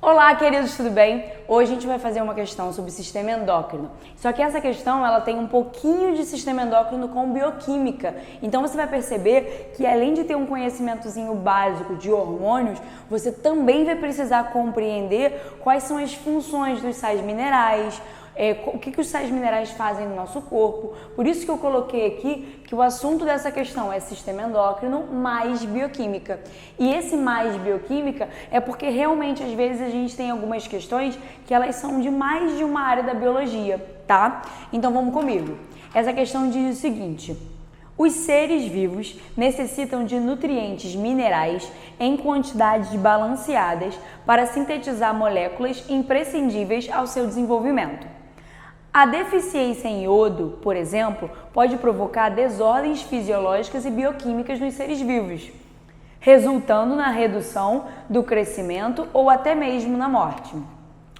Olá, queridos, tudo bem? Hoje a gente vai fazer uma questão sobre o sistema endócrino. Só que essa questão, ela tem um pouquinho de sistema endócrino com bioquímica. Então você vai perceber que além de ter um conhecimentozinho básico de hormônios, você também vai precisar compreender quais são as funções dos sais minerais, o que os sais minerais fazem no nosso corpo. Por isso que eu coloquei aqui que o assunto dessa questão é sistema endócrino mais bioquímica. E esse mais bioquímica é porque realmente às vezes a gente tem algumas questões que elas são de mais de uma área da biologia, tá? Então vamos comigo. Essa questão diz o seguinte: os seres vivos necessitam de nutrientes minerais em quantidades balanceadas para sintetizar moléculas imprescindíveis ao seu desenvolvimento. A deficiência em iodo, por exemplo, pode provocar desordens fisiológicas e bioquímicas nos seres vivos, resultando na redução do crescimento ou até mesmo na morte.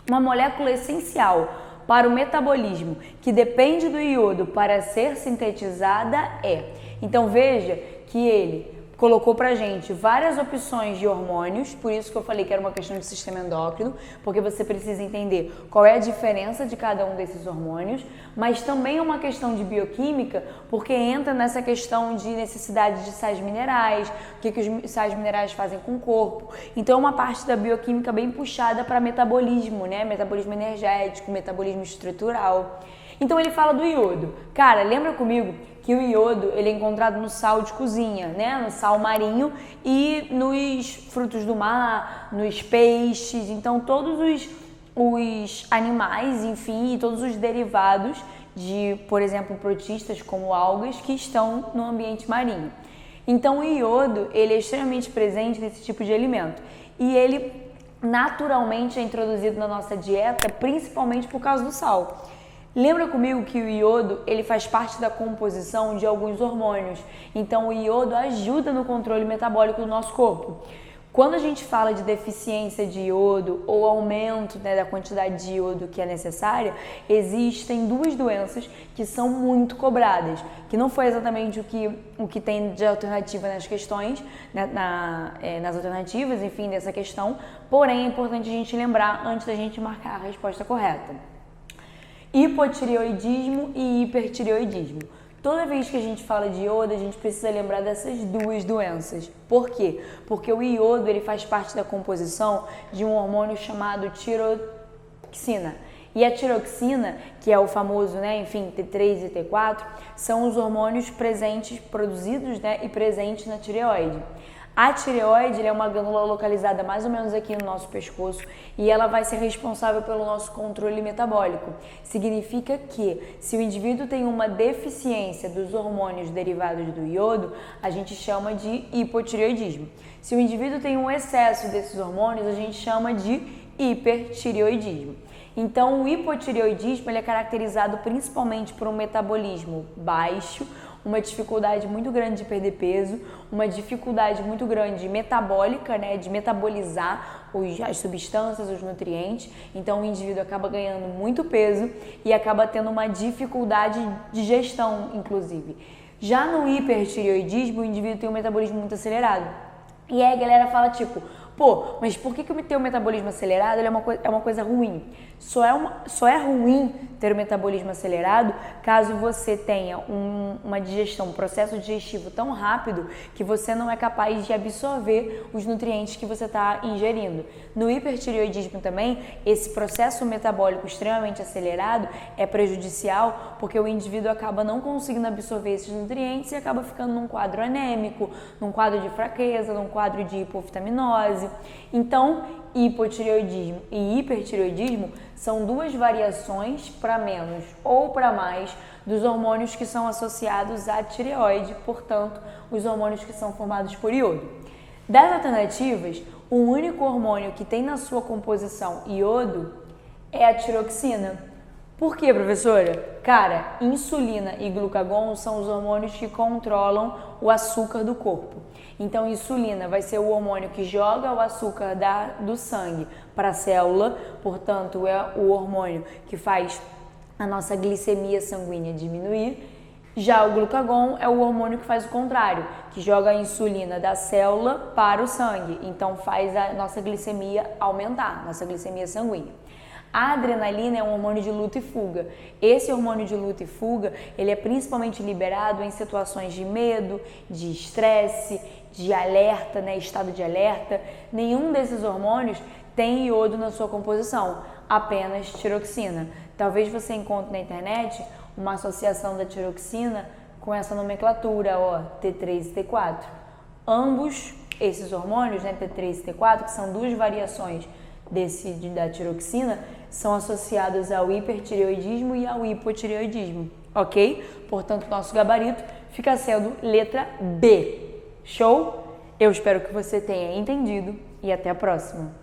Uma molécula essencial para o metabolismo que depende do iodo para ser sintetizada é. Então veja que ele colocou pra gente várias opções de hormônios, por isso que eu falei que era uma questão de sistema endócrino, porque você precisa entender qual é a diferença de cada um desses hormônios, mas também é uma questão de bioquímica, porque entra nessa questão de necessidade de sais minerais, o que os sais minerais fazem com o corpo. Então é uma parte da bioquímica bem puxada para metabolismo, né? Metabolismo energético, metabolismo estrutural. Então ele fala do iodo. Cara, lembra comigo que o iodo ele é encontrado no sal de cozinha, né? No sal marinho e nos frutos do mar, nos peixes. Então todos os animais, enfim, e todos os derivados de, por exemplo, protistas como algas que estão no ambiente marinho. Então o iodo ele é extremamente presente nesse tipo de alimento e ele naturalmente é introduzido na nossa dieta principalmente por causa do sal. Lembra comigo que o iodo ele faz parte da composição de alguns hormônios, então o iodo ajuda no controle metabólico do nosso corpo. Quando a gente fala de deficiência de iodo ou aumento, né, da quantidade de iodo que é necessária, existem duas doenças que são muito cobradas, que não foi exatamente o que tem de alternativa nas questões, né, nas alternativas, enfim, dessa questão, porém é importante a gente lembrar antes da gente marcar a resposta correta. Hipotireoidismo e hipertireoidismo. Toda vez que a gente fala de iodo, a gente precisa lembrar dessas duas doenças. Por quê? Porque o iodo ele faz parte da composição de um hormônio chamado tiroxina. E a tiroxina, que é o famoso, né, enfim, T3 e T4, são os hormônios presentes, produzidos, né, e presentes na tireoide. A tireoide é uma glândula localizada mais ou menos aqui no nosso pescoço e ela vai ser responsável pelo nosso controle metabólico. Significa que se o indivíduo tem uma deficiência dos hormônios derivados do iodo, a gente chama de hipotireoidismo. Se o indivíduo tem um excesso desses hormônios, a gente chama de hipertireoidismo. Então, o hipotireoidismo ele é caracterizado principalmente por um metabolismo baixo, uma dificuldade muito grande de perder peso, uma dificuldade muito grande metabólica, né, de metabolizar as substâncias, os nutrientes. Então o indivíduo acaba ganhando muito peso e acaba tendo uma dificuldade de digestão, inclusive. Já no hipertireoidismo, o indivíduo tem um metabolismo muito acelerado. E aí a galera fala tipo, pô, mas por que o teu metabolismo acelerado ele é uma coisa ruim? Só é ruim ter o metabolismo acelerado caso você tenha uma digestão, um processo digestivo tão rápido que você não é capaz de absorver os nutrientes que você está ingerindo. No hipertireoidismo também, esse processo metabólico extremamente acelerado é prejudicial porque o indivíduo acaba não conseguindo absorver esses nutrientes e acaba ficando num quadro anêmico, num quadro de fraqueza, num quadro de hipovitaminose. Então, hipotireoidismo e hipertireoidismo são duas variações para menos ou para mais dos hormônios que são associados à tireoide, portanto, os hormônios que são formados por iodo. Das alternativas, o único hormônio que tem na sua composição iodo é a tiroxina. Por quê, professora? Cara, insulina e glucagon são os hormônios que controlam o açúcar do corpo. Então, insulina vai ser o hormônio que joga o açúcar do sangue para a célula, portanto, é o hormônio que faz a nossa glicemia sanguínea diminuir. Já o glucagon é o hormônio que faz o contrário, que joga a insulina da célula para o sangue, então faz a nossa glicemia aumentar, nossa glicemia sanguínea. A adrenalina é um hormônio de luta e fuga. Esse hormônio de luta e fuga, ele é principalmente liberado em situações de medo, de estresse, de alerta, né, estado de alerta. Nenhum desses hormônios tem iodo na sua composição, apenas tiroxina. Talvez você encontre na internet uma associação da tiroxina com essa nomenclatura, ó, T3 e T4. Ambos esses hormônios, né, T3 e T4, que são duas variações da tiroxina, são associados ao hipertireoidismo e ao hipotireoidismo, ok? Portanto, nosso gabarito fica sendo letra B. Show? Eu espero que você tenha entendido e até a próxima.